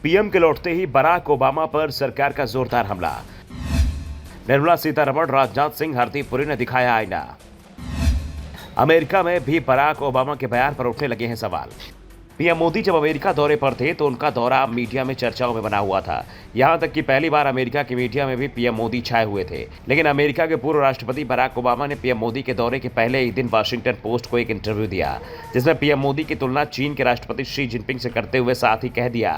PM के लौटते ही Barack Obama पर सरकार का जोरदार हमला। निर्मला सीतारमण, राजनाथ सिंह, हरदीप पुरी ने दिखाया आईना। अमेरिका में भी बराक ओबामा के बयान पर उठने लगे हैं सवाल। पीएम मोदी जब अमेरिका दौरे पर थे तो उनका दौरा मीडिया में चर्चाओं में बना हुआ था। यहां तक कि पहली बार अमेरिका की मीडिया में भी पीएम मोदी छाए हुए थे। लेकिन अमेरिका के पूर्व राष्ट्रपति बराक ओबामा ने पीएम मोदी के दौरे के पहले ही दिन वाशिंगटन पोस्ट को एक इंटरव्यू दिया, जिसमें पीएम मोदी की तुलना चीन के राष्ट्रपति शी जिनपिंग से करते हुए साथ ही कह दिया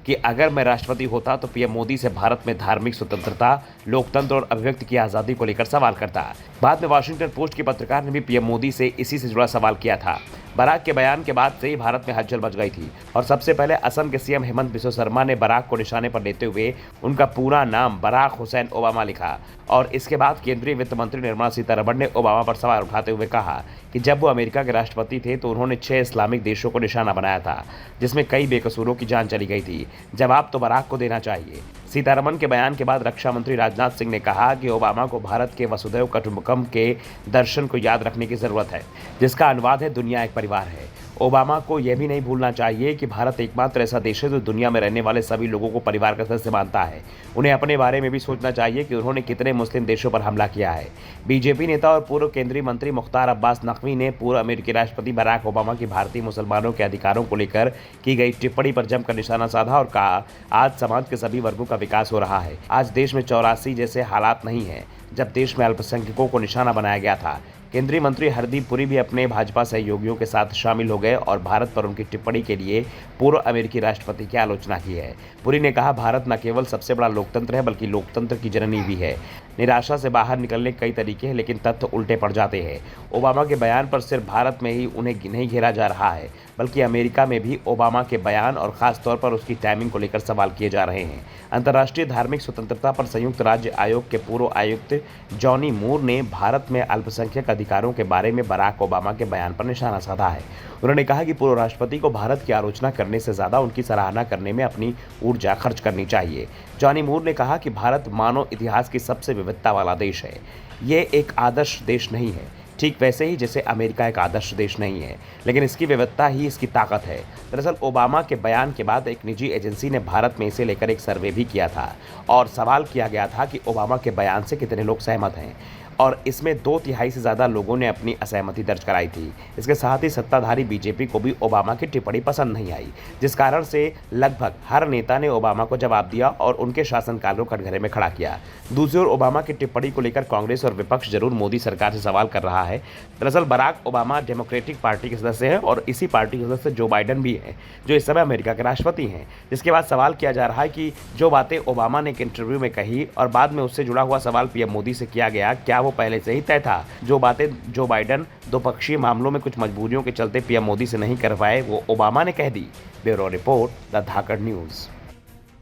कि अगर मैं राष्ट्रपति होता तो पीएम मोदी से भारत में धार्मिक स्वतंत्रता, लोकतंत्र और अभिव्यक्ति की आजादी को लेकर सवाल करता। बाद में वाशिंगटन पोस्ट के पत्रकार ने भी पीएम मोदी से इसी से जुड़ा सवाल किया था। बराक के बयान के बाद से ही भारत में हलचल मच गई थी और सबसे पहले असम के सीएम हेमंत बिस्वा शर्मा ने बराक को निशाने पर लेते हुए उनका पूरा नाम बराक हुसैन ओबामा लिखा और इसके बाद केंद्रीय वित्त मंत्री निर्मला सीतारमण ने ओबामा पर सवाल उठाते हुए कहा कि जब वो अमेरिका के राष्ट्रपति थे तो उन्होंने 6 इस्लामिक देशों को निशाना बनाया था, जिसमें कई बेकसूरों की जान चली गई थी। जवाब तो बराक को देना चाहिए। सीतारमण के बयान के बाद रक्षा मंत्री राजनाथ सिंह ने कहा कि ओबामा को भारत के वसुधैव कुटुंबकम के दर्शन को याद रखने की जरूरत है, जिसका अनुवाद है दुनिया एक परिवार है। ओबामा को यह भी नहीं भूलना चाहिए कि भारत एकमात्र ऐसा देश है जो दुनिया में रहने वाले सभी लोगों को परिवार का सदस्य मानता है। उन्हें अपने बारे में भी सोचना चाहिए कि उन्होंने कितने मुस्लिम देशों पर हमला किया है। बीजेपी नेता और पूर्व केंद्रीय मंत्री मुख्तार अब्बास नकवी ने पूर्व अमेरिकी राष्ट्रपति बराक ओबामा की भारतीय मुसलमानों के अधिकारों को लेकर की गई टिप्पणी पर जमकर निशाना साधा और कहा, आज समाज के सभी वर्गों का विकास हो रहा है। आज देश में 84 जैसे हालात नहीं है जब देश में अल्पसंख्यकों को निशाना बनाया गया था। केंद्रीय मंत्री हरदीप पुरी भी अपने भाजपा सहयोगियों के साथ शामिल हो गए और भारत पर उनकी टिप्पणी के लिए पूर्व अमेरिकी राष्ट्रपति की आलोचना की है। पुरी ने कहा, भारत न केवल सबसे बड़ा लोकतंत्र है बल्कि लोकतंत्र की जननी भी है। निराशा से बाहर निकलने के कई तरीके हैं, लेकिन तथ्य उल्टे पड़ जाते हैं। ओबामा के बयान पर सिर्फ भारत में ही उन्हें नहीं घेरा जा रहा है, बल्कि अमेरिका में भी ओबामा के बयान और खास तौर पर उसकी टाइमिंग को लेकर सवाल किए जा रहे हैं। अंतर्राष्ट्रीय धार्मिक स्वतंत्रता पर संयुक्त राज्य आयोग के पूर्व आयुक्त जॉनी मूर ने भारत में अल्पसंख्यक अधिकारों के बारे में बराक ओबामा के बयान पर निशाना साधा है। उन्होंने कहा कि पूर्व राष्ट्रपति को भारत की आलोचना करने से ज्यादा उनकी सराहना करने में अपनी ऊर्जा खर्च करनी चाहिए। जॉनी मूर ने कहा कि भारत मानव इतिहास की सबसे विविधता वाला देश है। ये एक आदर्श देश नहीं है, ठीक वैसे ही जैसे अमेरिका एक आदर्श देश नहीं है, लेकिन इसकी विविधता ही इसकी ताकत है। दरअसल ओबामा के बयान के बाद एक निजी एजेंसी ने भारत में इसे लेकर एक सर्वे भी किया था और सवाल किया गया था कि ओबामा के बयान से कितने लोग सहमत हैं, और इसमें 2/3 से ज़्यादा लोगों ने अपनी असहमति दर्ज कराई थी। इसके साथ ही सत्ताधारी बीजेपी को भी ओबामा की टिप्पणी पसंद नहीं आई, जिस कारण से लगभग हर नेता ने ओबामा को जवाब दिया और उनके शासनकाल को कटघरे में खड़ा किया। दूसरी ओर ओबामा की टिप्पणी को लेकर कांग्रेस और विपक्ष जरूर मोदी सरकार से सवाल कर रहा है। दरअसल बराक ओबामा डेमोक्रेटिक पार्टी के सदस्य हैं और इसी पार्टी के सदस्य जो बाइडन भी हैं, जो इस समय अमेरिका के राष्ट्रपति हैं। जिसके बाद सवाल किया जा रहा है कि जो बातें ओबामा ने एक इंटरव्यू में कही और बाद में उससे जुड़ा हुआ सवाल पीएम मोदी से किया गया, क्या वो पहले से ही तय था? जो बातें जो बाइडन द्विपक्षीय मामलों में कुछ मजबूरियों के चलते पीएम मोदी से नहीं कर पाए, वो ओबामा ने कह दी। Bureau report, the Dhakad news.